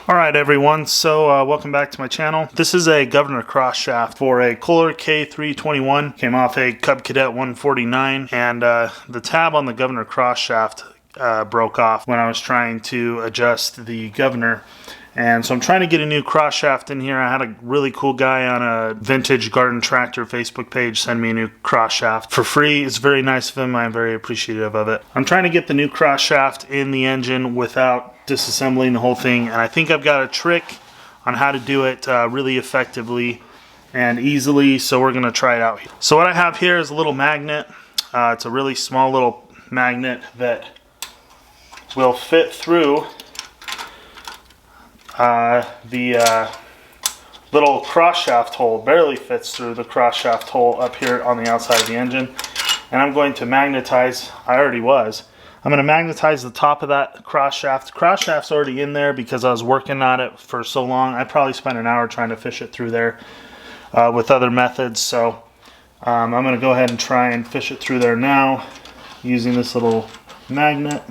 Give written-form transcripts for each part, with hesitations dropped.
Alright everyone, so welcome back to my channel. This is a governor cross shaft for a Kohler K321. Came off a Cub Cadet 149, and the tab on the governor cross shaft broke off when I was trying to adjust the governor. And so I'm trying to get a new cross shaft in here. I had a really cool guy on a vintage garden tractor Facebook page send me a new cross shaft for free. It's very nice of him. I'm very appreciative of it. I'm trying to get the new cross shaft in the engine without disassembling the whole thing. And I think I've got a trick on how to do it really effectively and easily. So we're going to try it out. So what I have here is a little magnet. It's a really small little magnet that will fit through the little cross shaft hole. Barely fits through the cross shaft hole up here on the outside of the engine. And I'm going to magnetize, I'm going to magnetize the top of that cross shaft. Cross shaft's already in there because I was working on it for so long. I probably spent an hour trying to fish it through there with other methods. So I'm going to go ahead and try and fish it through there now using this little magnet.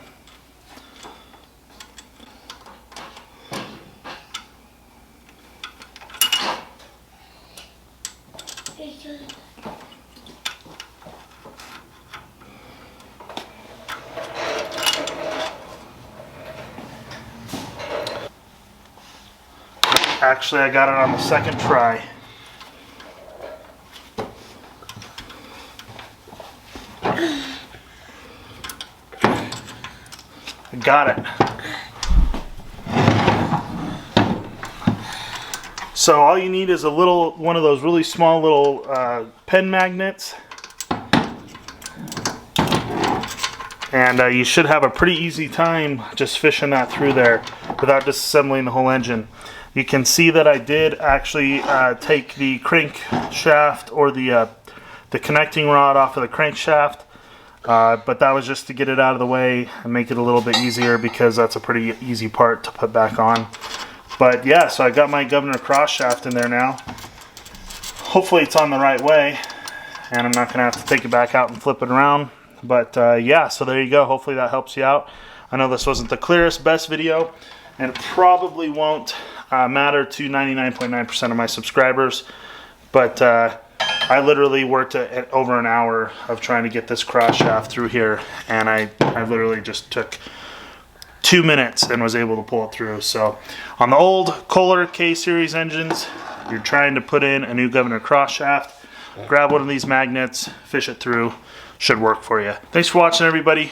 Actually, I got it on the second try. I got it. So all you need is a little, one of those really small little pen magnets. And you should have a pretty easy time just fishing that through there without disassembling the whole engine. You can see that I did actually take the crankshaft or the connecting rod off of the crankshaft, but that was just to get it out of the way and make it a little bit easier because that's a pretty easy part to put back on. But yeah, so I got my governor cross shaft in there now. Hopefully it's on the right way, and I'm not going to have to take it back out and flip it around. But yeah, so there you go. Hopefully that helps you out. I know this wasn't the clearest, best video, and it probably won't matter to 99.9% of my subscribers, but I literally worked at over an hour of trying to get this cross shaft through here, and I literally just took 2 minutes and was able to pull it through. So on the old Kohler K Series engines, you're trying to put in a new governor cross shaft, grab one of these magnets, fish it through. Should work for you. Thanks for watching, everybody.